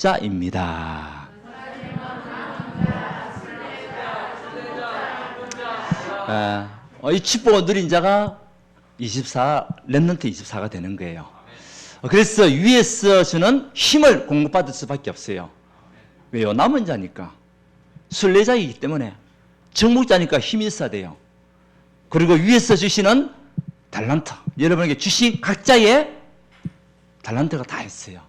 자입니다. 이 축복을 누린 자가 24, 렘넌트 24가 되는 거예요. 그래서 위에서 주는 힘을 공급받을 수밖에 없어요. 왜요? 남은 자니까. 순례자이기 때문에. 정복자니까 힘이 있어야 돼요. 그리고 위에서 주시는 달란트, 여러분에게 주신 각자의 달란트가 다 있어요.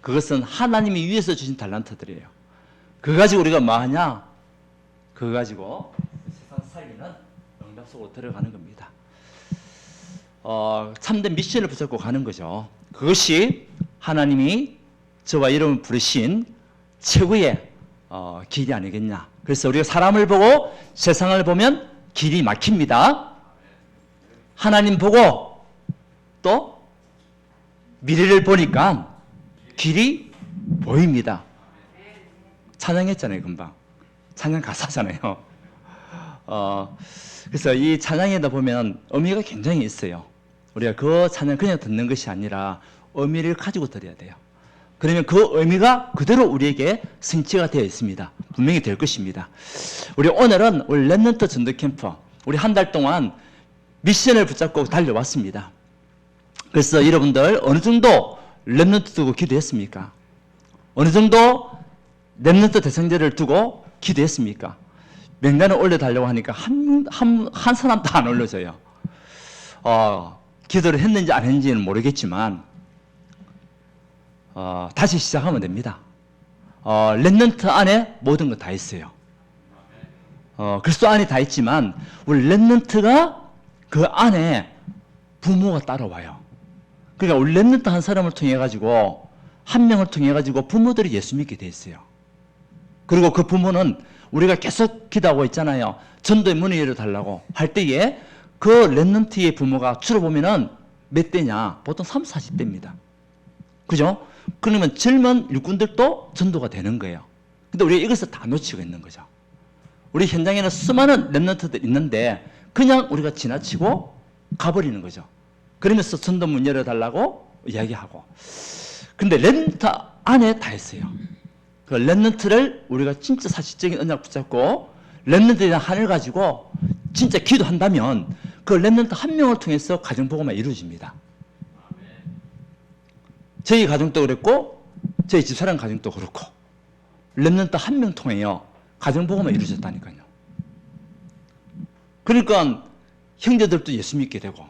그것은 하나님이 위에서 주신 달란트들이에요. 그거 가지고 우리가 뭐 하냐? 그거 가지고 세상 살리는 응답 속으로 들어가는 겁니다. 참된 미션을 붙잡고 가는 거죠. 그것이 하나님이 저와 여러분 부르신 최고의 길이 아니겠냐. 그래서 우리가 사람을 보고 세상을 보면 길이 막힙니다. 하나님 보고 또 미래를 보니까 길이 보입니다. 찬양했잖아요, 금방. 찬양 가사잖아요. 그래서 이 찬양에다 보면 의미가 굉장히 있어요. 우리가 그 찬양 그냥 듣는 것이 아니라 의미를 가지고 들어야 돼요. 그러면 그 의미가 그대로 우리에게 성취가 되어 있습니다. 분명히 될 것입니다. 오늘은 우리 렘넌트 전도 캠프, 우리 한 달 동안 미션을 붙잡고 달려왔습니다. 그래서 여러분들 어느 정도 렘넌트 두고 기도했습니까? 어느 정도 렘넌트 대상자를 두고 기도했습니까? 명단을 올려달라고 하니까 한 사람도 안 올려져요. 기도를 했는지 안 했는지는 모르겠지만 다시 시작하면 됩니다. 렘넌트 안에 모든 것 다 있어요. 그리스도 안에 다 있지만 우리 렘넌트가 그 안에 부모가 따라와요. 그러니까 우리 렘넌트 한 사람을 통해 가지고 한 명을 통해 가지고 부모들이 예수 믿게 돼 있어요. 그리고 그 부모는 우리가 계속 기도하고 있잖아요. 전도의 문을 열어달라고 할 때에 그 렘넌트의 부모가 주로 보면은 몇 대냐? 보통 30, 40대입니다. 그죠? 그러면 젊은 일꾼들도 전도가 되는 거예요. 근데 우리가 이것을 다 놓치고 있는 거죠. 우리 현장에는 수많은 렘넌트들 있는데 그냥 우리가 지나치고 가버리는 거죠. 그러면서 전도문 열어달라고 이야기하고. 근데 렘넌트 안에 다 있어요. 그 렘넌트를 우리가 진짜 사실적인 언약 붙잡고 렘넌트에 대한 한을 가지고 진짜 기도한다면 그 렘넌트 한 명을 통해서 가정복음이 이루어집니다. 저희 가정도 그랬고 저희 집사람 가정도 그렇고 렘넌트 한 명 통해요. 가정복음이 이루어졌다니까요. 그러니까 형제들도 예수 믿게 되고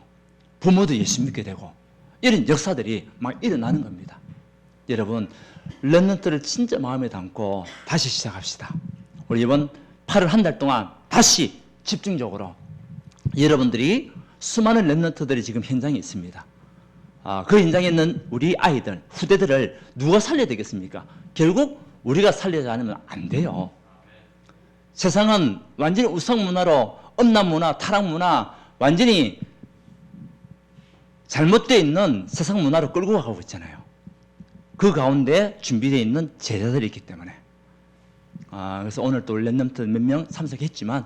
부모도 예수 믿게 되고 이런 역사들이 막 일어나는 겁니다. 여러분 렘넌트를 진짜 마음에 담고 다시 시작합시다. 우리 이번 8월 한 달 동안 다시 집중적으로 여러분들이 수많은 렘넌트들이 지금 현장에 있습니다. 그 현장에 있는 우리 아이들, 후대들을 누가 살려야 되겠습니까? 결국 우리가 살려지 않으면 안 돼요. 세상은 완전히 우상문화로 음란문화, 타락문화 완전히 잘못되어 있는 세상 문화로 끌고 가고 있잖아요. 그 가운데 준비되어 있는 제자들이 있기 때문에 그래서 오늘 또 렘넌트 몇 명 참석했지만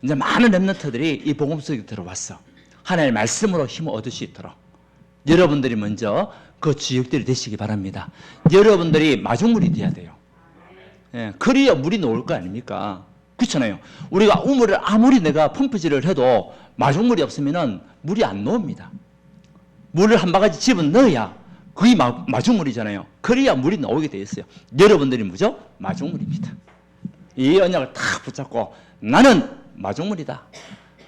이제 많은 렘넌트들이 이 복음 속에 들어왔어. 하나님의 말씀으로 힘을 얻을 수 있도록 여러분들이 먼저 그 주역들이 되시기 바랍니다. 여러분들이 마중물이 돼야 돼요. 그래야 물이 나올 거 아닙니까? 그렇잖아요. 우리가 우물을 아무리 내가 펌프질을 해도 마중물이 없으면 물이 안 나옵니다. 물을 한 바가지 집어넣어야 그게 마중물이잖아요. 그래야 물이 나오게 되어 있어요. 여러분들이 뭐죠? 마중물입니다. 이 언약을 탁 붙잡고 나는 마중물이다.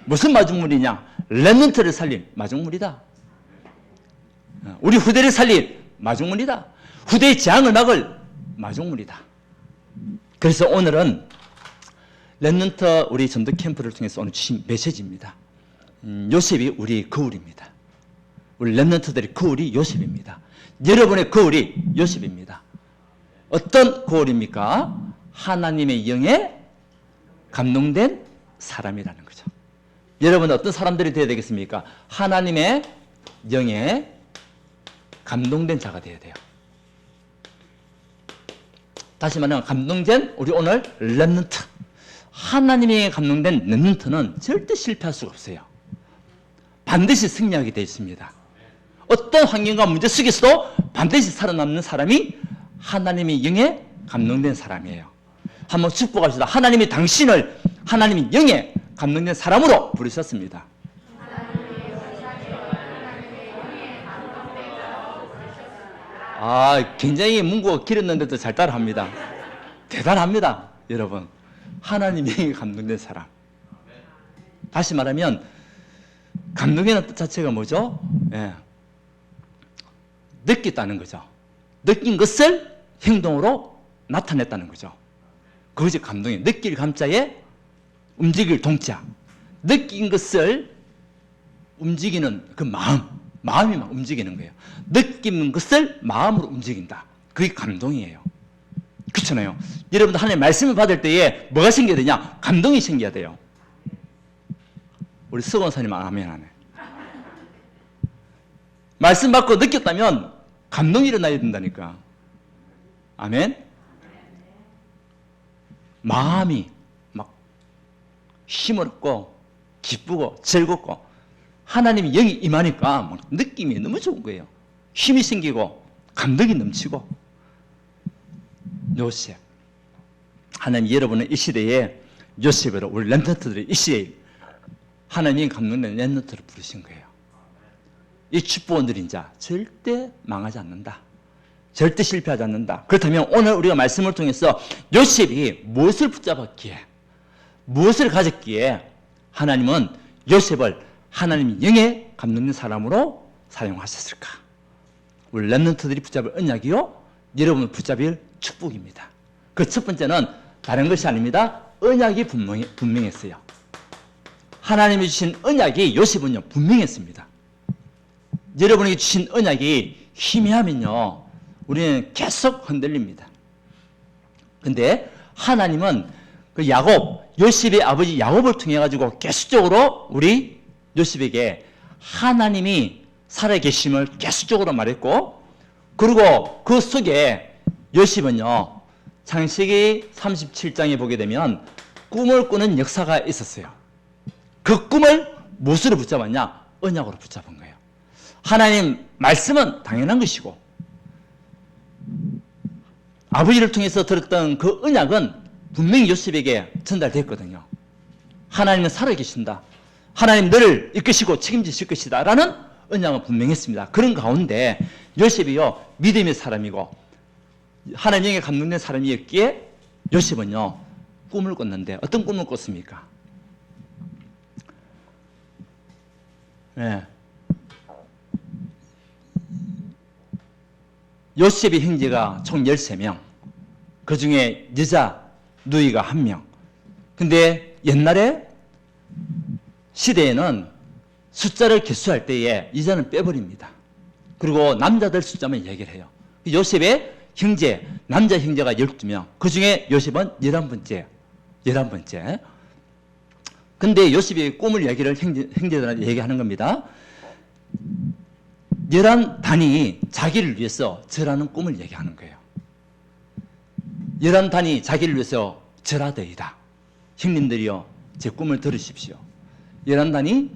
무슨 마중물이냐? 렘넌트를 살린 마중물이다. 우리 후대를 살린 마중물이다. 후대의 재앙을 막을 마중물이다. 그래서 오늘은 렘넌트 우리 전도 캠프를 통해서 오늘 주신 메시지입니다. 요셉이 우리 거울입니다. 우리 렘넌트들의 거울이 요셉입니다. 여러분의 거울이 요셉입니다. 어떤 거울입니까? 하나님의 영에 감동된 사람이라는 거죠. 여러분은 어떤 사람들이 되어야 되겠습니까? 하나님의 영에 감동된 자가 되어야 돼요. 다시 말하면 감동된 우리 오늘 렘넌트. 하나님의 감동된 렘넌트는 절대 실패할 수가 없어요. 반드시 승리하게 되어 있습니다. 어떤 환경과 문제 속에서도 반드시 살아남는 사람이 하나님이 영에 감동된 사람이에요. 한번 축복합시다. 하나님이 당신을 하나님이 영에 감동된 사람으로 부르셨습니다. 굉장히 문구가 길었는데도 잘 따라합니다. 대단합니다, 여러분. 하나님이 영에 감동된 사람. 다시 말하면 감동이라는 뜻 자체가 뭐죠? 느꼈다는 거죠. 느낀 것을 행동으로 나타냈다는 거죠. 그것이 감동이에요. 느낄 감자에 움직일 동자. 느낀 것을 움직이는 그 마음이 막 움직이는 거예요. 느끼는 것을 마음으로 움직인다. 그게 감동이에요. 그렇잖아요. 여러분들 하나님의 말씀을 받을 때에 뭐가 생겨야 되냐? 감동이 생겨야 돼요. 우리 서건사님 아멘 하네. 말씀 받고 느꼈다면 감동이 일어나야 된다니까. 아멘. 마음이 막 힘을 얻고 기쁘고 즐겁고 하나님이 영이 임하니까 막 느낌이 너무 좋은 거예요. 힘이 생기고 감동이 넘치고. 요셉, 하나님 여러분은 이 시대에 요셉으로 우리 렘넌트들이 이 시대에 하나님이 감동된 렘넌트를 부르신 거예요. 이 축복은 누린 자 절대 망하지 않는다. 절대 실패하지 않는다. 그렇다면 오늘 우리가 말씀을 통해서 요셉이 무엇을 붙잡았기에, 무엇을 가졌기에 하나님은 요셉을 하나님 영에 감동된 사람으로 사용하셨을까? 우리 렘넌트들이 붙잡을 언약이요, 여러분을 붙잡을 축복입니다. 그 첫 번째는 다른 것이 아닙니다. 언약이 분명했어요. 하나님이 주신 언약이 요셉은요 분명했습니다. 여러분에게 주신 언약이 희미하면요 우리는 계속 흔들립니다. 근데 하나님은 그 요셉의 아버지 야곱을 통해 가지고 계속적으로 우리 요셉에게 하나님이 살아계심을 계속적으로 말했고, 그리고 그 속에 요셉은요 창세기 37장에 보게 되면 꿈을 꾸는 역사가 있었어요. 그 꿈을 무엇으로 붙잡았냐? 언약으로 붙잡은 거예요. 하나님 말씀은 당연한 것이고 아버지를 통해서 들었던 그 언약은 분명히 요셉에게 전달됐거든요. 하나님은 살아계신다. 하나님 너를 이끄시고 책임지실 것이다 라는 언약은 분명했습니다. 그런 가운데 요셉이요 믿음의 사람이고 하나님에게 감동된 사람이었기에 요셉은요 꿈을 꿨는데 어떤 꿈을 꿨습니까? 요셉의 형제가 총 13명, 그 중에 여자 누이가 1명. 근데 옛날에 시대에는 숫자를 개수할 때에 이자는 빼버립니다. 그리고 남자들 숫자만 얘기를 해요. 요셉의 형제, 남자 형제가 12명, 그 중에 요셉은 11번째. 근데 요셉의 꿈을 얘기를 형제들한테 얘기하는 겁니다. 11단이 자기를 위해서 절하는 꿈을 얘기하는 거예요. 11단이 자기를 위해서 절하되이다. 형님들이요, 제 꿈을 들으십시오. 11단이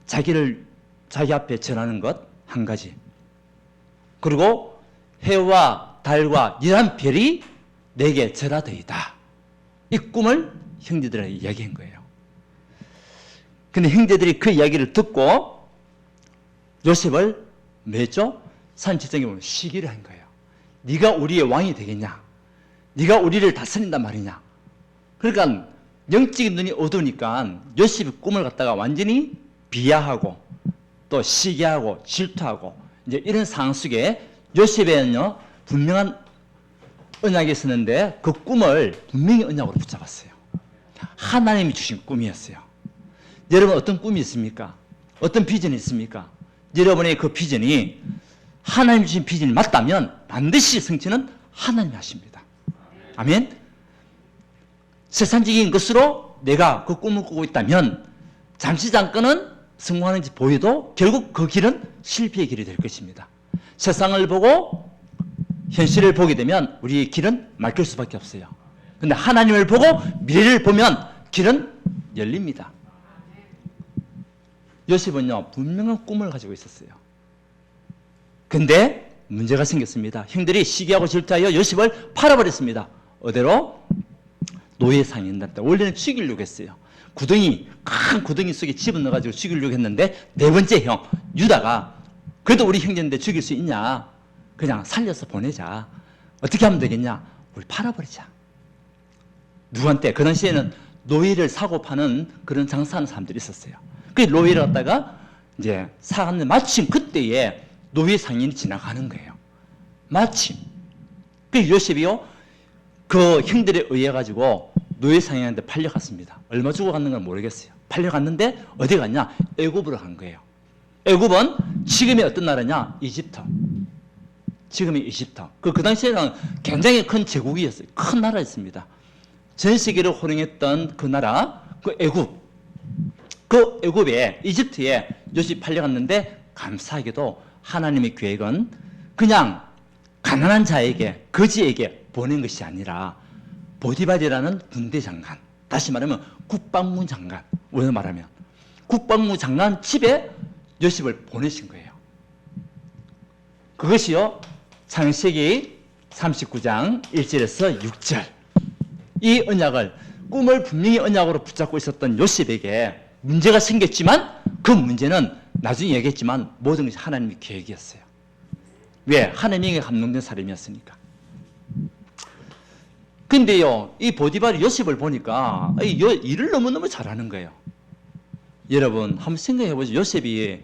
자기 앞에 절하는 것 한 가지. 그리고 해와 달과 11별이 내게 절하되이다. 이 꿈을 형제들에게 얘기한 거예요. 근데 형제들이 그 이야기를 듣고 요셉을 뭐했죠? 37장에 보면 시기를 한 거예요. 네가 우리의 왕이 되겠냐? 네가 우리를 다스린단 말이냐? 그러니까 영적인 눈이 어두우니까 요셉의 꿈을 갖다가 완전히 비하하고 또 시기하고 질투하고 이제 이런 상황 속에 요셉에는요 분명한 언약이 있었는데 그 꿈을 분명히 언약으로 붙잡았어요. 하나님이 주신 꿈이었어요. 여러분 어떤 꿈이 있습니까? 어떤 비전이 있습니까? 여러분의 그 비전이 하나님 주신 비전이 맞다면 반드시 성취는 하나님이 하십니다. 아멘. 세상적인 것으로 내가 그 꿈을 꾸고 있다면 잠시 잠깐은 성공하는지 보여도 결국 그 길은 실패의 길이 될 것입니다. 세상을 보고 현실을 보게 되면 우리의 길은 막힐 수밖에 없어요. 근데 하나님을 보고 미래를 보면 길은 열립니다. 요셉은요 분명한 꿈을 가지고 있었어요. 근데 문제가 생겼습니다. 형들이 시기하고 질투하여 요셉을 팔아버렸습니다. 어디로? 노예 상인한테. 원래는 죽이려고 했어요. 큰 구덩이 속에 집어넣어가지고 죽이려고 했는데 네 번째 형 유다가 그래도 우리 형제인데 죽일 수 있냐? 그냥 살려서 보내자. 어떻게 하면 되겠냐? 우리 팔아버리자. 누구한테? 그 당시에는 노예를 사고 파는 그런 장사하는 사람들이 있었어요. 그 노예를 갖다가 이제 사갔는데 마침 그때에 노예 상인이 지나가는 거예요. 마침. 그 요셉이요, 그 형들에 의해 가지고 노예 상인한테 팔려갔습니다. 얼마 주고 갔는 건 모르겠어요. 팔려갔는데 어디 갔냐? 애굽으로 간 거예요. 애굽은 지금의 어떤 나라냐? 이집트. 지금의 이집트. 그 당시에는 굉장히 큰 제국이었어요. 큰 나라였습니다. 전 세계를 호령했던 그 나라, 그 애굽. 그 애굽에, 이집트에 요셉이 팔려갔는데 감사하게도 하나님의 계획은 그냥 가난한 자에게, 거지에게 보낸 것이 아니라 보디발이라는 군대 장관, 다시 말하면 국방부 장관, 오늘 말하면 국방부 장관 집에 요셉을 보내신 거예요. 그것이요, 창세기 39장 1절에서 6절. 이 언약을, 꿈을 분명히 언약으로 붙잡고 있었던 요셉에게 문제가 생겼지만 그 문제는 나중에 얘기했지만 모든 것이 하나님의 계획이었어요. 왜? 하나님에게 감동된 사람이었으니까. 근데요, 이 보디발이 요셉을 보니까 일을 너무너무 잘하는 거예요. 여러분 한번 생각해 보죠. 요셉이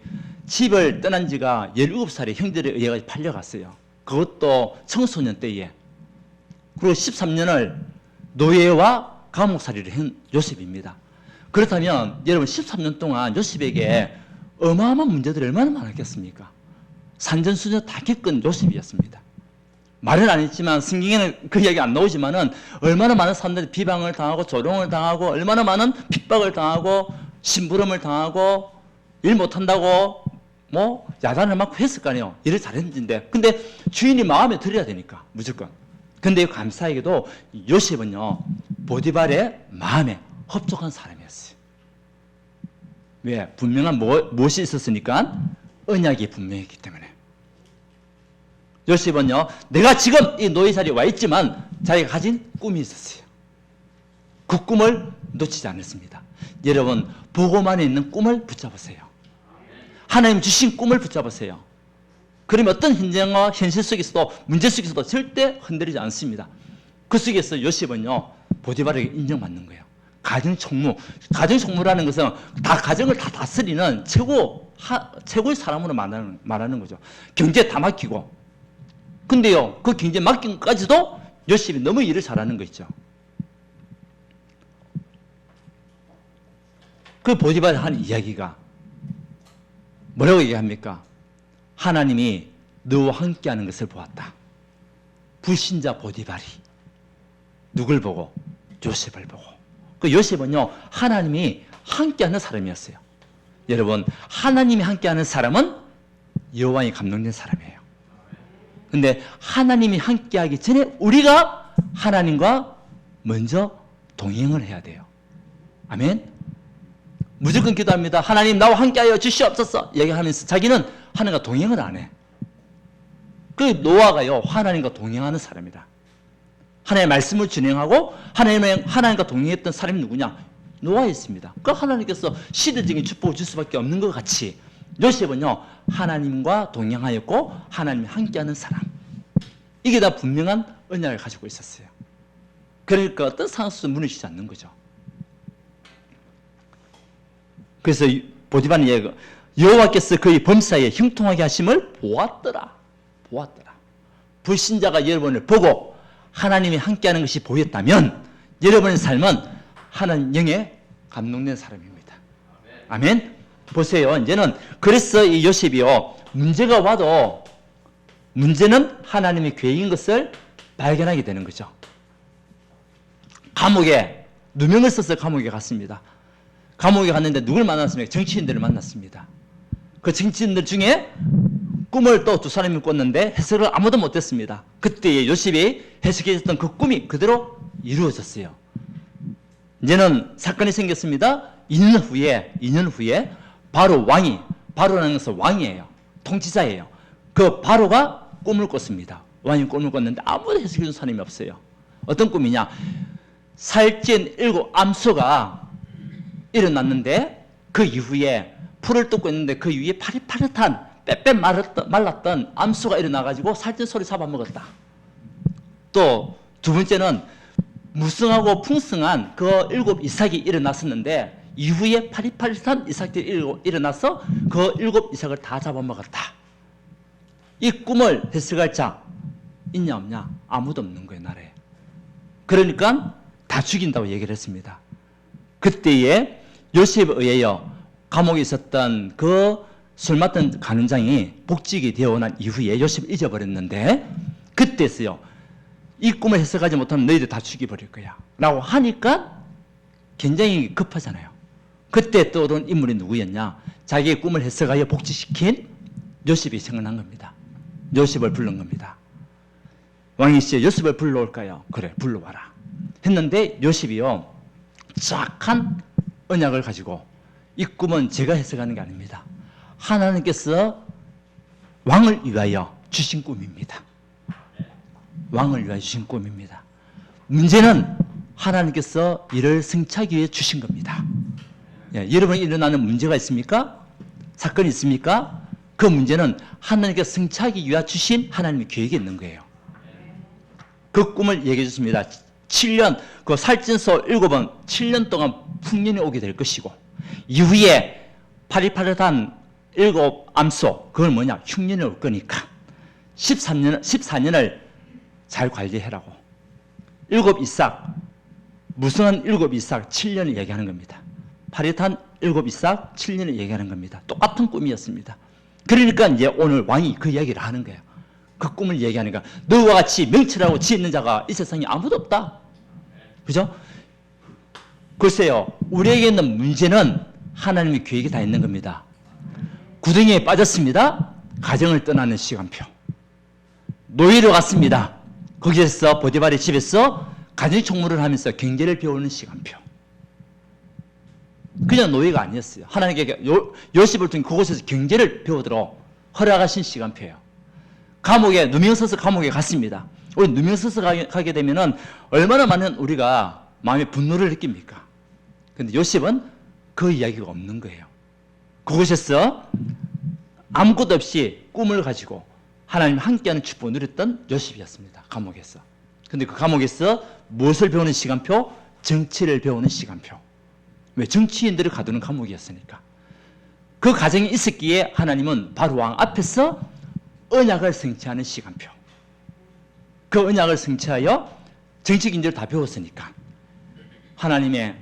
집을 떠난 지가 17살에 형들에 의해 팔려갔어요. 그것도 청소년 때에. 그리고 13년을 노예와 감옥살이를 한 요셉입니다. 그렇다면 여러분 13년 동안 요셉에게 어마어마한 문제들이 얼마나 많았겠습니까? 산전수전 다 겪은 요셉이었습니다. 말은 안 했지만 성경에는 그 이야기 안 나오지만은 얼마나 많은 사람들이 비방을 당하고 조롱을 당하고 얼마나 많은 핍박을 당하고 심부름을 당하고 일 못한다고 뭐 야단을 맞고 했을 거 아니에요. 일을 잘했는데. 근데 주인이 마음에 들어야 되니까 무조건. 근데 감사하게도 요셉은요, 보디발의 마음에 흡족한 사람이었어요. 왜? 분명한 무엇이 있었으니까? 언약이 분명했기 때문에. 요셉은요, 내가 지금 이 노예자리에 와 있지만 자기가 가진 꿈이 있었어요. 그 꿈을 놓치지 않았습니다. 여러분, 보고만에 있는 꿈을 붙잡으세요. 하나님 주신 꿈을 붙잡으세요. 그러면 어떤 현장과 현실 속에서도, 문제 속에서도 절대 흔들리지 않습니다. 그 속에서 요셉은요, 보디발에게 인정받는 거예요. 가정총무. 가정총무라는 것은 다 가정을 다 다스리는 최고의 사람으로 말하는 거죠. 경제 다 맡기고. 근데요, 그 경제 맡긴 것까지도 요셉이 너무 일을 잘하는 거 있죠. 그 보디발이 하는 이야기가 뭐라고 얘기합니까? 하나님이 너와 함께하는 것을 보았다. 불신자 보디발이 누굴 보고? 요셉을 보고. 그 요셉은요, 하나님이 함께하는 사람이었어요. 여러분, 하나님이 함께하는 사람은 여호와에 감동된 사람이에요. 근데 하나님이 함께하기 전에 우리가 하나님과 먼저 동행을 해야 돼요. 아멘. 무조건 기도합니다. 하나님 나와 함께하여 주시옵소서 얘기하면서 자기는 하나님과 동행을 안 해. 그 노아가요, 하나님과 동행하는 사람이다. 하나님의 말씀을 진행하고 하나님과 동행했던 사람이 누구냐? 노아였습니다. 그 하나님께서 시대적인 축복을 줄 수밖에 없는 것 같이 요셉은요, 하나님과 동행하였고 하나님이 함께하는 사람. 이게 다 분명한 언약을 가지고 있었어요. 그러니까 어떤 상황 속에서 무너지지 않는 거죠. 그래서 보디발은 얘기가, 여호와께서 그의 범사에 형통하게 하심을 보았더라. 불신자가 여러분을 보고 하나님이 함께하는 것이 보였다면 여러분의 삶은 하나님 영에 감동된 사람입니다. 아멘. 보세요. 이제는 그래서 이 요셉이요, 문제가 와도 문제는 하나님의 계획인 것을 발견하게 되는 거죠. 감옥에 누명을 써서 감옥에 갔습니다. 감옥에 갔는데 누굴 만났습니까? 정치인들을 만났습니다. 그 정치인들 중에 꿈을 또 두 사람이 꿨는데 해석을 아무도 못했습니다. 그때 요셉이 해석했던 그 꿈이 그대로 이루어졌어요. 이제는 사건이 생겼습니다. 2년 후에 바로 왕이, 바로라는 것은 왕이에요. 통치자예요. 그 바로가 꿈을 꿨습니다. 왕이 꿈을 꿨는데 아무도 해석해 준 사람이 없어요. 어떤 꿈이냐? 살찐 7 암소가 일어났는데 그 이후에 풀을 뜯고 있는데 그 위에 파릇파릇한 빼빼 말랐던 암소가 일어나가지고 살찐 소를 잡아먹었다. 또 두 번째는 무성하고 풍성한 그 7 이삭이 일어났었는데 이후에 파릇파릇한 이삭들이 일어나서 그 7 이삭을 다 잡아먹었다. 이 꿈을 해석할 자 있냐 없냐? 아무도 없는 거예요, 나라에. 그러니까 다 죽인다고 얘기를 했습니다. 그때에 요셉에 의하여 감옥에 있었던 그 술 맡던 간원장이 복직이 되어 난 이후에 요셉을 잊어버렸는데 그때서요, 이 꿈을 해석하지 못하면 너희들 다 죽여버릴 거야 라고 하니까 굉장히 급하잖아요. 그때 떠오른 인물이 누구였냐? 자기의 꿈을 해석하여 복직시킨 요셉이 생각난 겁니다. 요셉을 부른 겁니다. 왕이 이제 요셉을 불러올까요? 그래, 불러와라 했는데 요셉이요, 정확한 언약을 가지고, 이 꿈은 제가 해석하는 게 아닙니다. 하나님께서 왕을 위하여 주신 꿈입니다. 왕을 위하여 주신 꿈입니다. 문제는 하나님께서 이를 승차하기 위해 주신 겁니다. 예, 여러분이 일어나는 문제가 있습니까? 사건이 있습니까? 그 문제는 하나님께서 승차하기 위해 주신 하나님의 계획이 있는 거예요. 그 꿈을 얘기해 줬습니다. 7년, 그 살찐소 7번 7년 동안 풍년이 오게 될 것이고, 이후에 파릇파릇한 7 암소, 그건 뭐냐? 흉년이 올 거니까 14년을 잘 관리해라고. 7 이삭, 무성한 7 이삭 7년을 얘기하는 겁니다. 파릇한 7 이삭 7년을 얘기하는 겁니다. 똑같은 꿈이었습니다. 그러니까 이제 오늘 왕이 그 이야기를 하는 거예요. 그 꿈을 얘기하니까 너와 같이 명철하고 지혜 있는 자가 이 세상에 아무도 없다. 그죠? 글쎄요, 우리에게 있는 문제는 하나님의 계획이 다 있는 겁니다. 구덩이에 빠졌습니다. 가정을 떠나는 시간표. 노예로 갔습니다. 거기에서 보디발의 집에서 가정총무를 하면서 경제를 배우는 시간표. 그냥 노예가 아니었어요. 하나님께 요셉을 통해 그곳에서 경제를 배우도록 허락하신 시간표예요. 감옥에, 누명 써서 감옥에 갔습니다. 우리 누명 써서 가게 되면은 얼마나 많은 우리가 마음의 분노를 느낍니까? 근데 요셉은 그 이야기가 없는 거예요. 그곳에서 아무것도 없이 꿈을 가지고 하나님 함께하는 축복을 누렸던 요셉이었습니다. 감옥에서. 근데 그 감옥에서 무엇을 배우는 시간표? 정치를 배우는 시간표. 왜? 정치인들을 가두는 감옥이었으니까. 그 가정이 있었기에 하나님은 바로 왕 앞에서 언약을 성취하는 시간표. 그 언약을 성취하여 정치인들을 다 배웠으니까 하나님의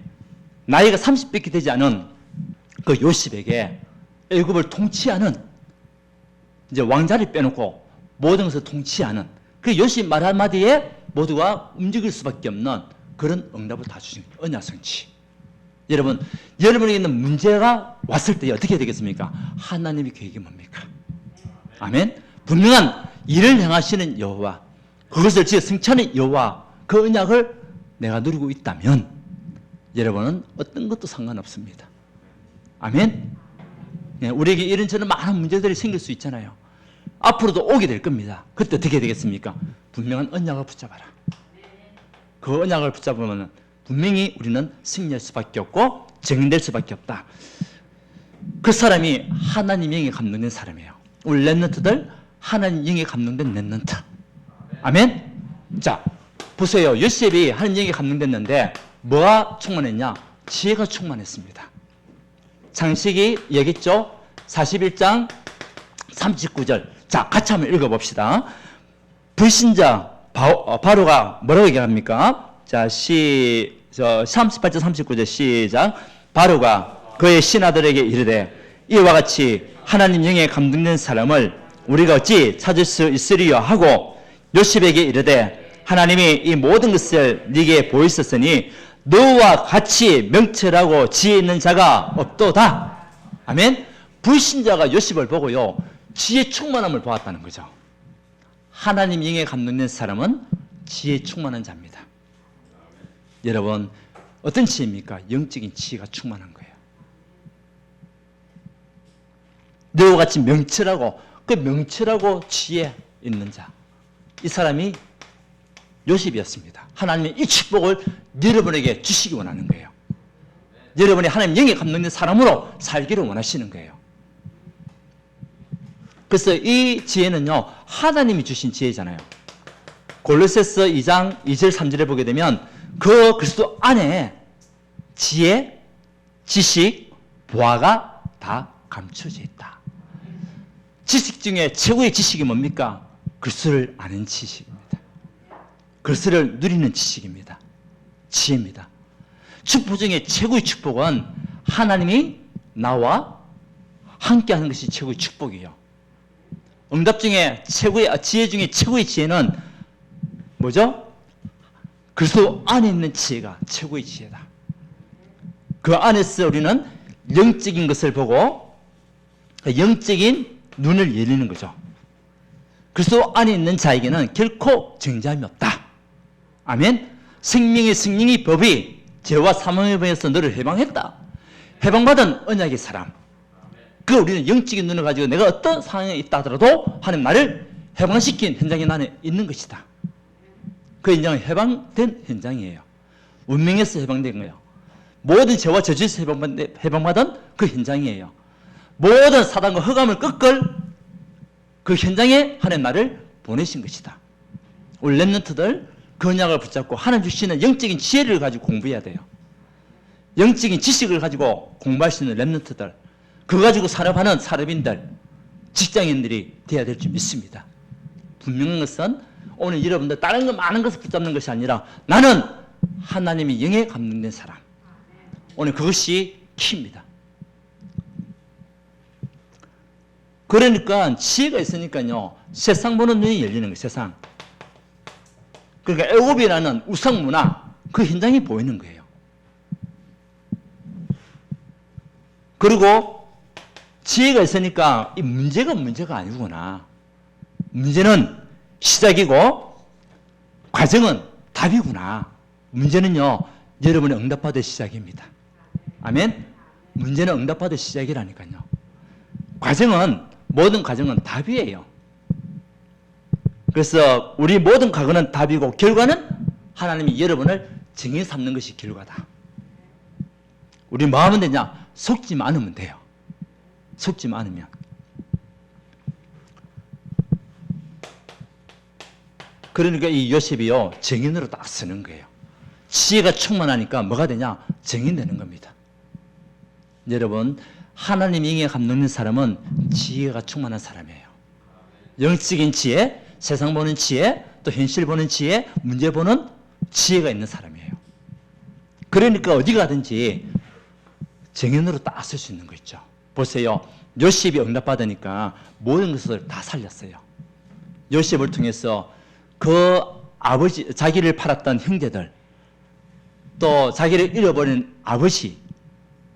나이가 30밖에 되지 않은 그 요셉에게 애굽을 통치하는, 이제 왕자를 빼놓고 모든 것을 통치하는 그 요셉 말 한마디에 모두가 움직일 수밖에 없는 그런 응답을 다 주신 언약 성취. 여러분, 여러분에게 있는 문제가 왔을 때 어떻게 되겠습니까? 하나님의 계획이 뭡니까? 아멘. 분명한 일을 행하시는 여호와, 그것을 지어 승천의 여호와, 그 언약을 내가 누리고 있다면 여러분은 어떤 것도 상관없습니다. 아멘. 예, 우리에게 이런저런 많은 문제들이 생길 수 있잖아요. 앞으로도 오게 될 겁니다. 그때 어떻게 되겠습니까? 분명한 언약을 붙잡아라. 그 언약을 붙잡으면 분명히 우리는 승리할 수밖에 없고 정될 수밖에 없다. 그 사람이 하나님 영에 감동된 사람이에요. 우리 렘넌트들 하나님 영에 감동된 렘넌트. 아멘. 자, 보세요. 요셉이 하나님 영에 감동됐는데 뭐가 충만했냐? 지혜가 충만했습니다. 창세기 얘기했죠? 41장 39절. 자, 같이 한번 읽어봅시다. 불신자 바로가 뭐라고 얘기합니까? 자, 38절 39절 시작. 바로가 그의 신하들에게 이르되 이와 같이 하나님 영에 감동된 사람을 우리가 어찌 찾을 수 있으리요 하고 요셉에게 이르되 하나님이 이 모든 것을 네게 보이셨으니 너와 같이 명철하고 지혜 있는 자가 없도다. 아멘. 불신자가 요셉을 보고요, 지혜 충만함을 보았다는 거죠. 하나님 영에 감동된 사람은 지혜 충만한 자입니다. 여러분, 어떤 지혜입니까? 영적인 지혜가 충만한 거예요. 너와 같이 명철하고, 그 명철하고 지혜, 있는 자. 이 사람이 요셉이었습니다. 하나님의 이 축복을 여러분에게 주시기 원하는 거예요. 여러분이 하나님 영에 감동된 사람으로 살기를 원하시는 거예요. 그래서 이 지혜는요, 하나님이 주신 지혜잖아요. 골로새서 2장 2절 3절에 보게 되면 그 그리스도 안에 지혜, 지식, 보화가 다 감춰져 있다. 지식 중에 최고의 지식이 뭡니까? 그리스도를 아는 지식입니다. 그리스도를 누리는 지식입니다. 지혜입니다. 축복 중에 최고의 축복은 하나님이 나와 함께하는 것이 최고의 축복이에요. 응답 중에 최고의 지혜 중에 최고의 지혜는 뭐죠? 그리스도 안에 있는 지혜가 최고의 지혜다. 그 안에서 우리는 영적인 것을 보고 영적인 눈을 열리는 거죠. 그리스도 안에 있는 자에게는 결코 정죄함이 없다. 아멘. 생명의 승리의 법이 죄와 사망의 법에서 너를 해방했다. 해방받은 언약의 사람. 그 우리는 영적인 눈을 가지고 내가 어떤 상황에 있다 하더라도 하나님 나를 해방시킨 현장이 나는 있는 것이다. 그 현장은 해방된 현장이에요. 운명에서 해방된 거예요. 모든 죄와 저주에서 해방받은 그 현장이에요. 모든 사단과 흑암을 꺾을 그 현장에 하나님 나를 보내신 것이다. 우리 렘넌트들 그 언약을 붙잡고 하나님 주시는 영적인 지혜를 가지고 공부해야 돼요. 영적인 지식을 가지고 공부할 수 있는 렘넌트들, 그거 가지고 산업하는 산업인들, 직장인들이 되어야 될 줄 믿습니다. 분명한 것은 오늘 여러분들 다른 거 많은 것을 붙잡는 것이 아니라 나는 하나님의 영에 감동된 사람. 오늘 그것이 키입니다. 그러니까 지혜가 있으니까요, 세상 보는 눈이 열리는 거예요. 세상. 그러니까 애굽이라는 우상 문화, 그 현장이 보이는 거예요. 그리고 지혜가 있으니까 이 문제가 아니구나. 문제는 시작이고 과정은 답이구나. 문제는요, 여러분의 응답받을 시작입니다. 아멘. 문제는 응답받을 시작이라니까요. 모든 과정은 답이에요. 그래서 우리 모든 과거는 답이고 결과는 하나님이 여러분을 정의 삼는 것이 결과다. 우리 뭐 하면 되냐? 속지만 않으면 돼요. 속지만 않으면. 그러니까 이 요셉이요, 정인으로 딱 쓰는 거예요. 지혜가 충만하니까 뭐가 되냐? 정인 되는 겁니다. 여러분, 하나님 영에 감동된 사람은 지혜가 충만한 사람이에요. 영적인 지혜, 세상 보는 지혜, 또 현실 보는 지혜, 문제 보는 지혜가 있는 사람이에요. 그러니까 어디 가든지 정인으로 딱 쓸 수 있는 거 있죠. 보세요. 요셉이 응답받으니까 모든 것을 다 살렸어요. 요셉을 통해서 그 아버지, 자기를 팔았던 형제들, 또 자기를 잃어버린 아버지,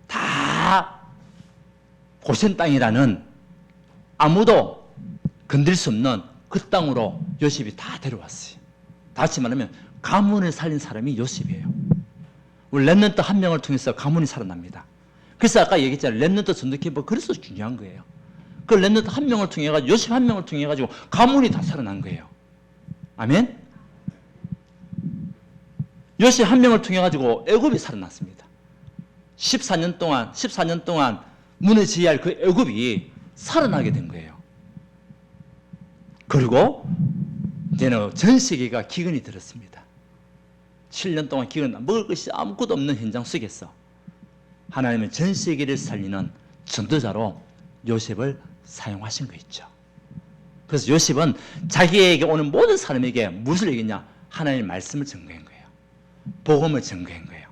다 고센 땅이라는 아무도 건들 수 없는 그 땅으로 요셉이 다 데려왔어요. 다시 말하면 가문을 살린 사람이 요셉이에요. 우리 렘넌트 한 명을 통해서 가문이 살아납니다. 그래서 아까 얘기했잖아요. 렘넌트 전도캠프 그래서 중요한 거예요. 그 렘넌트 한 명을 통해 가지고 요셉 한 명을 통해 가지고 가문이 다 살아난 거예요. 아멘. 요셉 한 명을 통해 가지고 애굽이 살아났습니다. 14년 동안 무너지어야 할 그 애굽이 살아나게 된 거예요. 그리고 이제는 전 세계가 기근이 들었습니다. 7년 동안 기근, 먹을 것이 아무것도 없는 현장 속에서 하나님은 전 세계를 살리는 전도자로 요셉을 사용하신 거 있죠. 그래서 요셉은 자기에게 오는 모든 사람에게 무엇을 얘기했냐? 하나님의 말씀을 증거한 거예요. 복음을 증거한 거예요.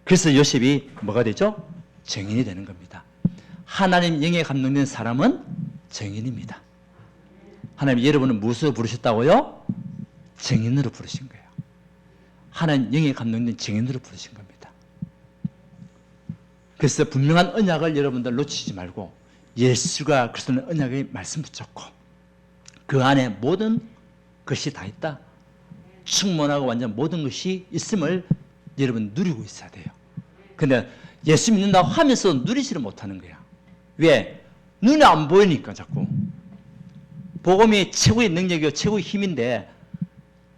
그래서 요셉이 뭐가 되죠? 증인이 되는 겁니다. 하나님 영에 감동된 사람은 증인입니다. 하나님 여러분을 무엇으로 부르셨다고요? 증인으로 부르신 거예요. 하나님 영에 감동된 증인으로 부르신 겁니다. 그래서 분명한 언약을 여러분들 놓치지 말고 예수가 그리스도는 언약의 말씀 붙잡고 그 안에 모든 것이 다 있다. 충만하고 완전 모든 것이 있음을 여러분 누리고 있어야 돼요. 근데 예수 믿는다고 하면서 누리지를 못하는 거야. 왜? 눈에 안 보이니까 자꾸. 복음이 최고의 능력이고 최고의 힘인데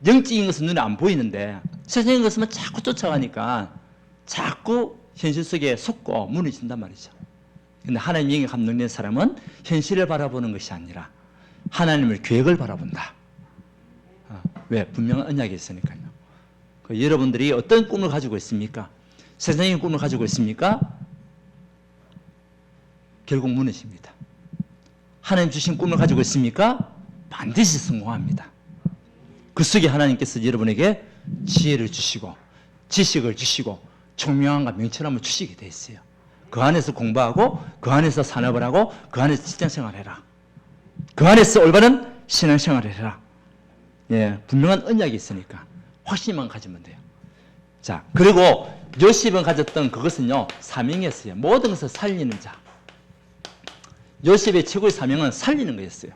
영적인 것은 눈에 안 보이는데 세상의 것은 자꾸 쫓아가니까 자꾸 현실 속에 속고 무너진단 말이죠. 근데 하나님 영에 감동된 사람은 현실을 바라보는 것이 아니라 하나님의 계획을 바라본다. 왜? 분명한 언약이 있으니까요. 여러분들이 어떤 꿈을 가지고 있습니까? 세상의 꿈을 가지고 있습니까? 결국 무너집니다. 하나님 주신 꿈을 가지고 있습니까? 반드시 성공합니다. 그 속에 하나님께서 여러분에게 지혜를 주시고 지식을 주시고 총명함과 명철함을 주시게 돼 있어요. 그 안에서 공부하고 그 안에서 산업을 하고 그 안에서 직장생활을 해라. 그 안에서 올바른 신앙생활을 해라. 예, 분명한 언약이 있으니까 확신만 가지면 돼요. 자, 그리고 요셉은 가졌던 그것은요, 사명이었어요. 모든 것을 살리는 자. 요셉의 최고의 사명은 살리는 거였어요.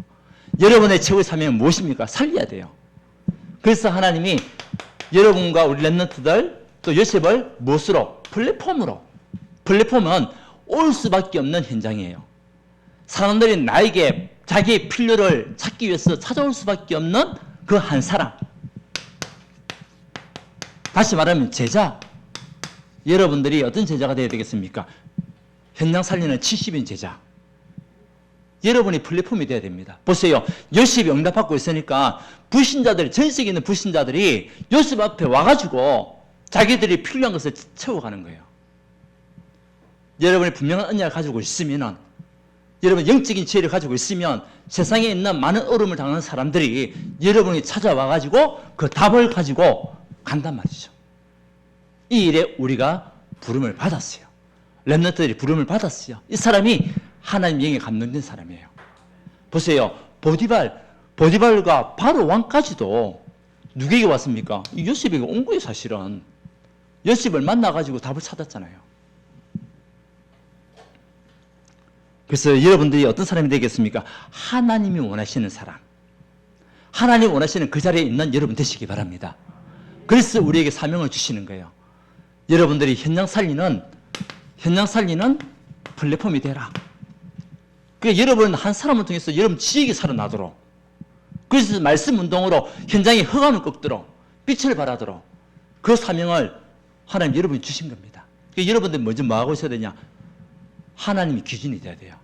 여러분의 최고의 사명은 무엇입니까? 살려야 돼요. 그래서 하나님이 여러분과 우리 렘넌트들 또 요셉을 무엇으로? 플랫폼으로. 플랫폼은 올 수밖에 없는 현장이에요. 사람들이 나에게 자기의 필요를 찾기 위해서 찾아올 수밖에 없는 그 한 사람. 다시 말하면 제자. 여러분들이 어떤 제자가 되어야 되겠습니까? 현장 살리는 70인 제자. 여러분이 플랫폼이 되어야 됩니다. 보세요. 요셉이 응답받고 있으니까 불신자들, 전 세계에 있는 불신자들이 요셉 앞에 와가지고 자기들이 필요한 것을 채워가는 거예요. 여러분이 분명한 언약을 가지고 있으면, 여러분 영적인 지혜를 가지고 있으면 세상에 있는 많은 어려움을 당하는 사람들이 여러분이 찾아와가지고 그 답을 가지고 간단 말이죠. 이 일에 우리가 부름을 받았어요. 렘넌트들이 부름을 받았어요. 이 사람이 하나님 영에 감동된 사람이에요. 보세요. 보디발과 바로 왕까지도 누구에게 왔습니까? 요셉에게 온 거예요, 사실은. 요셉을 만나가지고 답을 찾았잖아요. 그래서 여러분들이 어떤 사람이 되겠습니까? 하나님이 원하시는 사람. 하나님이 원하시는 그 자리에 있는 여러분 되시기 바랍니다. 그래서 우리에게 사명을 주시는 거예요. 여러분들이 현장 살리는 플랫폼이 되라. 그러니까 여러분 한 사람을 통해서 여러분 지역이 살아나도록, 그래서 말씀 운동으로 현장에 흑암을 꺾도록 빛을 발하도록 그 사명을 하나님 여러분이 주신 겁니다. 그러니까 여러분들 먼저 뭐 하고 있어야 되냐? 하나님이 기준이 돼야 돼요.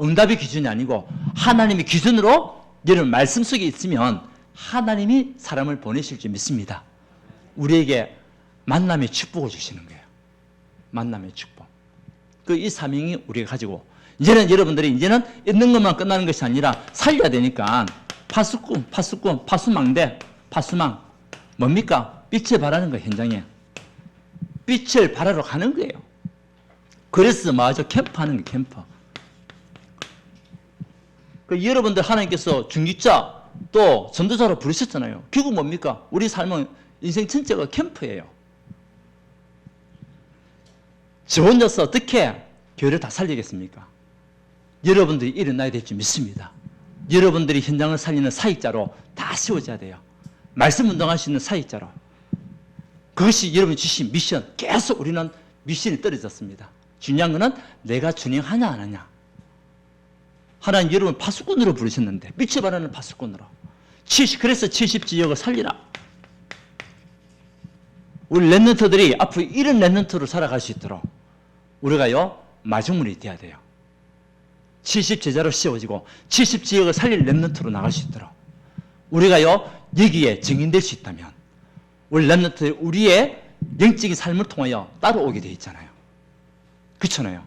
응답이 기준이 아니고 하나님의 기준으로 여러분 말씀 속에 있으면 하나님이 사람을 보내실 줄 믿습니다. 우리에게 만남의 축복을 주시는 거예요. 만남의 축복. 그 이 사명이 우리가 가지고 이제는 여러분들이 이제는 있는 것만 끝나는 것이 아니라 살려야 되니까 파수꾼, 파수망대, 파수망 뭡니까? 빛을 발하는 거예요. 현장에 빛을 발하러 가는 거예요. 그래서 맞아 캠프하는 게 캠프. 그 여러분들 하나님께서 중직자 또 전도자로 부르셨잖아요. 결국 뭡니까? 우리 삶은 인생 전체가 캠프예요. 저 혼자서 어떻게 교회를 다 살리겠습니까? 여러분들이 일어나야 될 줄 믿습니다. 여러분들이 현장을 살리는 사역자로 다 세워져야 돼요. 말씀 운동할 수 있는 사역자로. 그것이 여러분이 주신 미션. 계속 우리는 미션이 떨어졌습니다. 중요한 것은 내가 준행하냐 안 하냐. 하나님 여러분 파수꾼으로 부르셨는데 빛을 발하는 파수꾼으로. 그래서 70지역을 살리라. 우리 렘넌트들이 앞으로 이런 렘넌트로 살아갈 수 있도록 우리가요 마중물이 돼야 돼요. 70제자로 씌워지고 70지역을 살릴 렘넌트로 나갈 수 있도록 우리가요 여기에 증인될 수 있다면 우리 렘넌트 우리의 영적인 삶을 통하여 따라오게 되어 있잖아요. 그렇잖아요.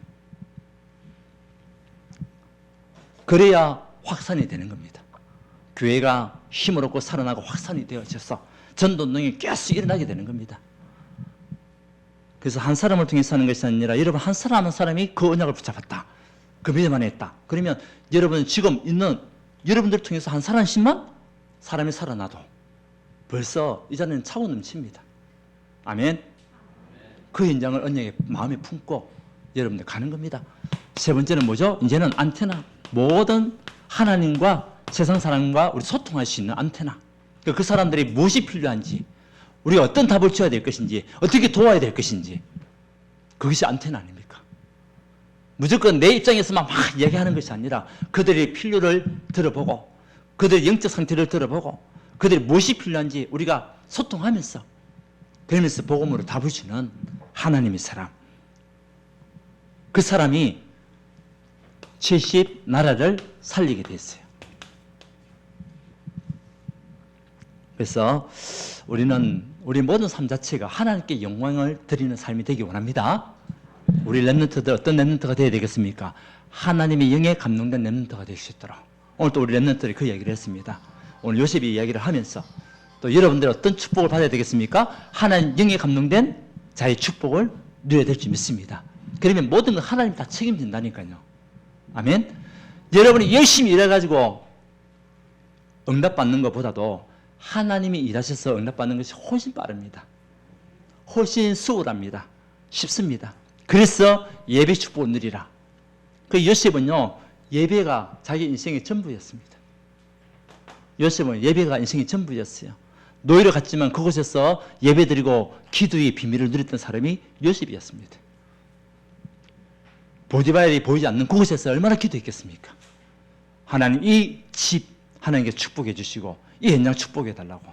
그래야 확산이 되는 겁니다. 교회가 힘을 얻고 살아나고 확산이 되어져서 전도운동이 계속 일어나게 되는 겁니다. 그래서 한 사람을 통해서 하는 것이 아니라 여러분 한 사람 한 사람이 그 언약을 붙잡았다. 그 믿음 안에 있다. 그러면 여러분 지금 있는 여러분들 통해서 한 사람씩만 사람이 살아나도 벌써 이 자리는 차고 넘칩니다. 아멘. 그 현장을 언약에 마음에 품고 여러분들 가는 겁니다. 세 번째는 뭐죠? 이제는 안테나. 모든 하나님과 세상 사람과 우리 소통할 수 있는 안테나. 그 사람들이 무엇이 필요한지, 우리가 어떤 답을 줘야 될 것인지, 어떻게 도와야 될 것인지, 그것이 안테나 아닙니까? 무조건 내 입장에서만 막 얘기하는 것이 아니라 그들의 필요를 들어보고 그들의 영적 상태를 들어보고 그들이 무엇이 필요한지 우리가 소통하면서 그러면서 복음으로 답을 주는 하나님의 사람. 그 사람이 70 나라를 살리게 됐어요. 그래서 우리 모든 삶 자체가 하나님께 영광을 드리는 삶이 되기 원합니다. 우리 렘넌트들 어떤 렘넌트가 되어야 되겠습니까? 하나님의 영에 감동된 렘넌트가 될 수 있도록. 오늘 또 우리 렘넌트들이 그 이야기를 했습니다. 오늘 요셉이 이야기를 하면서 또 여러분들 어떤 축복을 받아야 되겠습니까? 하나님 영에 감동된 자의 축복을 누려야 될 줄 믿습니다. 그러면 모든 건 하나님이 다 책임진다니까요. 아멘. 여러분이 열심히 일해가지고 응답받는 것보다도 하나님이 일하셔서 응답받는 것이 훨씬 빠릅니다. 훨씬 수월합니다. 쉽습니다. 그래서 예배 축복을 누리라. 그 요셉은요, 예배가 자기 인생의 전부였습니다. 요셉은 예배가 인생의 전부였어요. 노예로 갔지만 그곳에서 예배드리고 기도의 비밀을 누렸던 사람이 요셉이었습니다. 보디발이 보이지 않는 그곳에서 얼마나 기도했겠습니까? 하나님 이 집 하나님께 축복해 주시고 이 현장 축복해 달라고,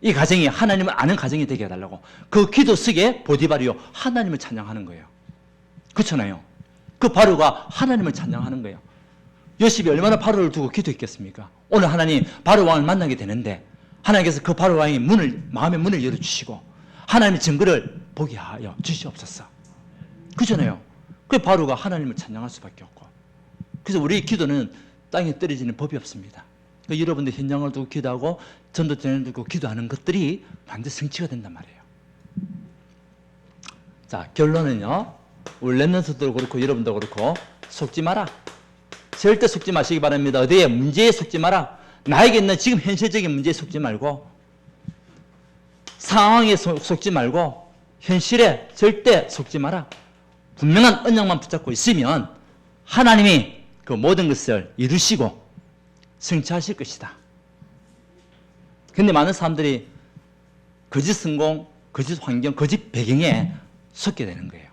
이 가정이 하나님을 아는 가정이 되게 해달라고. 그 기도 속에 보디발이요 하나님을 찬양하는 거예요. 그렇잖아요. 그 바로가 하나님을 찬양하는 거예요. 요셉이 얼마나 바로를 두고 기도했겠습니까? 오늘 하나님 바로 왕을 만나게 되는데 하나님께서 그 바로 왕의 마음의 문을 열어주시고 하나님의 증거를 보게 하여 주시옵소서. 그렇잖아요. 그 바로가 하나님을 찬양할 수밖에 없고. 그래서 우리의 기도는 땅에 떨어지는 법이 없습니다. 그러니까 여러분들 현장을 두고 기도하고 전도전을 두고 기도하는 것들이 반드시 성취가 된단 말이에요. 자, 결론은요, 우리 렘넌트도 그렇고 여러분도 그렇고 속지 마라. 절대 속지 마시기 바랍니다. 어디에? 문제에 속지 마라. 나에게 있는 지금 현실적인 문제에 속지 말고, 상황에 속지 말고, 현실에 절대 속지 마라. 분명한 언약만 붙잡고 있으면 하나님이 그 모든 것을 이루시고 성취하실 것이다. 근데 많은 사람들이 거짓 성공, 거짓 환경, 거짓 배경에 속게 되는 거예요.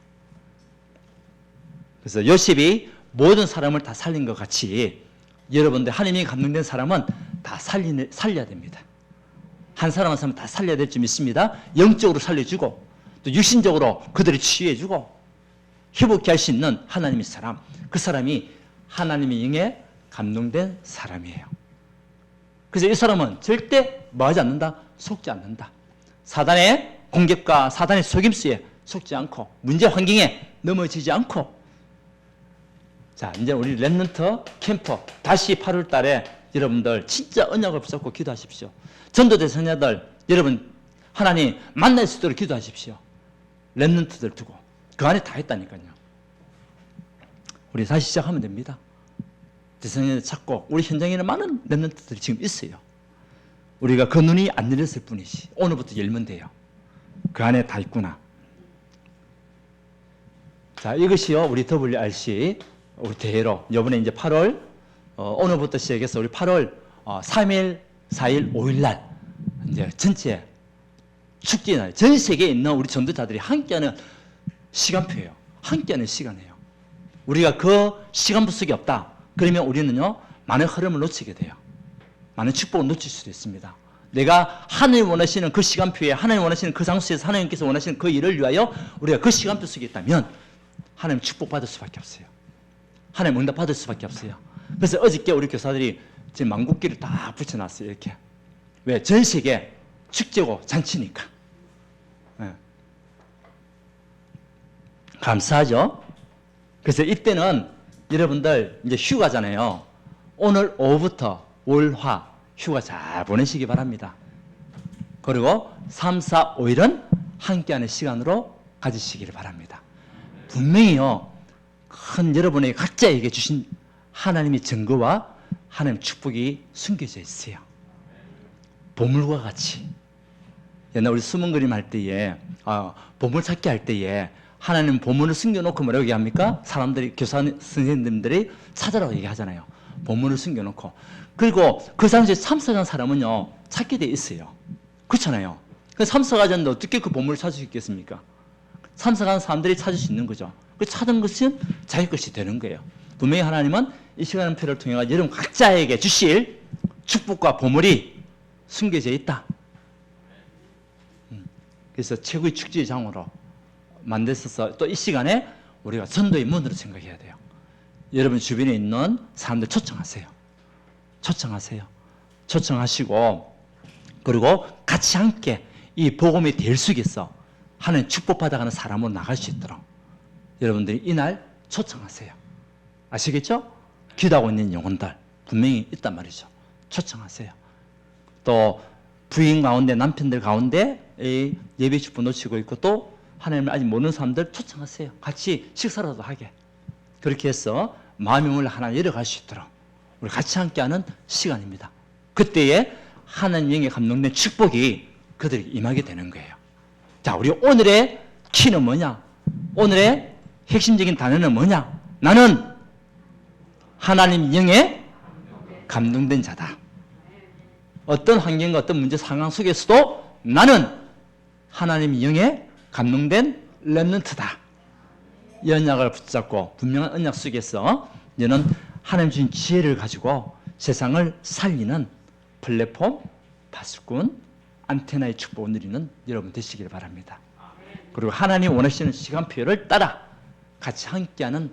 그래서 요셉이 모든 사람을 다 살린 것 같이 여러분들 하나님이 감동된 사람은 다 살려야 됩니다. 한 사람 한 사람 다 살려야 될 줄 믿습니다. 영적으로 살려주고 또 육신적으로 그들을 치유해주고 회복케 할 수 있는 하나님의 사람, 그 사람이 하나님의 영에 감동된 사람이에요. 그래서 이 사람은 절대 뭐하지 않는다? 속지 않는다. 사단의 공격과 사단의 속임수에 속지 않고 문제 환경에 넘어지지 않고. 자, 이제 우리 렘넌트 캠프 다시 8월 달에 여러분들 진짜 언약을 붙잡고 기도하십시오. 전도대 선녀들 여러분 하나님 만날 수 있도록 기도하십시오. 렘넌트들 두고 그 안에 다 있다니까요. 우리 다시 시작하면 됩니다. 대선녀들 찾고 우리 현장에는 많은 렘넌트들이 지금 있어요. 우리가 그 눈이 안 열렸을 뿐이지 오늘부터 열면 돼요. 그 안에 다 있구나. 자, 이것이요 우리 WRC 우리 대회로 이번에 이제 8월 오늘부터 시작해서 우리 8월 3일, 4일, 5일 날 이제 전체 축제 날 전 세계에 있는 우리 전도자들이 함께하는 시간표예요. 함께하는 시간이에요. 우리가 그 시간부 속에 없다. 그러면 우리는요 많은 흐름을 놓치게 돼요. 많은 축복을 놓칠 수도 있습니다. 내가 하나님 원하시는 그 시간표에 하나님 원하시는 그 장소에서 하나님께서 원하시는 그 일을 위하여 우리가 그 시간표 속에 있다면 하나님 축복받을 수밖에 없어요. 하나님 응답 받을 수밖에 없어요. 그래서 어저께 우리 교사들이 지금 만국기를 다 붙여놨어요. 이렇게. 왜? 전 세계 축제고 잔치니까. 네. 감사하죠? 그래서 이때는 여러분들 이제 휴가잖아요. 오늘 오후부터 월화 휴가 잘 보내시기 바랍니다. 그리고 3, 4, 5일은 함께하는 시간으로 가지시기를 바랍니다. 분명히요. 큰 여러분에게 각자에게 주신 하나님의 증거와 하나님의 축복이 숨겨져 있어요. 보물과 같이. 옛날 우리 수문그림 할 때에 보물찾기 할 때에 하나님 보물을 숨겨놓고 뭐라고 얘기합니까? 사람들이 교사 선생님들이 찾아라고 얘기하잖아요. 보물을 숨겨놓고. 그리고 그 당시에 참석한 사람은요 찾게 돼 있어요. 그렇잖아요. 참석하지 않는데 어떻게 그 보물을 찾을 수 있겠습니까? 참석한 사람들이 찾을 수 있는 거죠. 그 찾은 것은 자기 것이 되는 거예요. 분명히 하나님은 이 시간표를 통해 여러분 각자에게 주실 축복과 보물이 숨겨져 있다. 그래서 최고의 축제의 장으로 만들어서 또 이 시간에 우리가 전도의 문으로 생각해야 돼요. 여러분 주변에 있는 사람들 초청하세요. 초청하시고 그리고 같이 함께 이 복음의 대열 속에서 하나님 축복받아가는 사람으로 나갈 수 있도록 여러분들이 이날 초청하세요. 아시겠죠? 기도하고 있는 영혼들 분명히 있단 말이죠. 초청하세요. 또 부인 가운데 남편들 가운데 이 예배 축복 놓치고 있고 또 하나님을 아직 모르는 사람들 초청하세요. 같이 식사라도 하게. 그렇게 해서 마음의 문을 하나 열어갈 수 있도록 우리 같이 함께하는 시간입니다. 그때에 하나님의 영에 감동된 축복이 그들에게 임하게 되는 거예요. 자, 우리 오늘의 키는 뭐냐? 오늘의 핵심적인 단어는 뭐냐? 나는 하나님 영에 감동된 자다. 어떤 환경과 어떤 문제 상황 속에서도 나는 하나님 영에 감동된 렘넌트다. 이 언약을 붙잡고 분명한 언약 속에서 너는 하나님 주신 지혜를 가지고 세상을 살리는 플랫폼, 파수꾼, 안테나의 축복을 누리는 여러분 되시길 바랍니다. 그리고 하나님 원하시는 시간표를 따라 같이 함께하는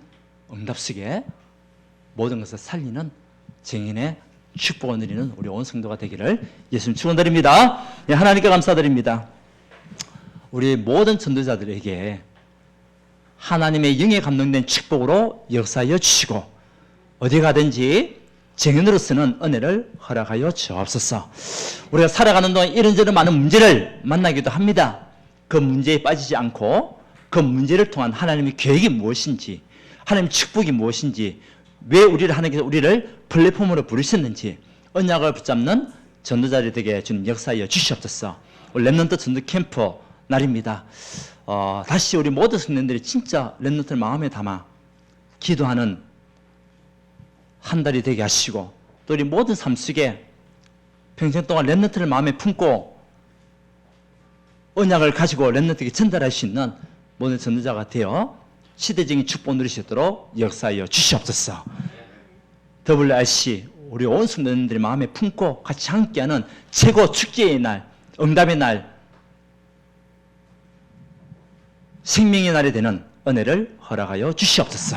응답 속에 모든 것을 살리는 증인의 축복을 누리는 우리 온 성도가 되기를 예수님 축원드립니다. 예, 하나님께 감사드립니다. 우리 모든 전도자들에게 하나님의 영에 감동된 축복으로 역사하여 주시고 어디 가든지 증인으로서는 은혜를 허락하여 주옵소서. 우리가 살아가는 동안 이런저런 많은 문제를 만나기도 합니다. 그 문제에 빠지지 않고 그 문제를 통한 하나님의 계획이 무엇인지, 하나님의 축복이 무엇인지, 왜 우리를 하나님께서 우리를 플랫폼으로 부르셨는지 언약을 붙잡는 전도자들이 되게 주님 역사하여 주시옵소서. 렘넌트 전도 캠프 날입니다. 다시 우리 모든 성도들이 진짜 렘넌트를 마음에 담아 기도하는 한 달이 되게 하시고 또 우리 모든 삶 속에 평생 동안 렘넌트를 마음에 품고 언약을 가지고 렘넌트에게 전달할 수 있는 모든 전도자가 되어 시대적인 축복 누리시도록 역사하여 주시옵소서. WRC 우리 온 성도님들이 마음에 품고 같이 함께하는 최고 축제의 날, 응답의 날, 생명의 날이 되는 은혜를 허락하여 주시옵소서.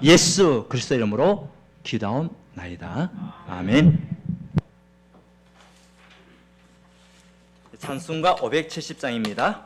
예수 그리스도 이름으로 기도하옵나이다. 아멘. 찬송가 570장입니다.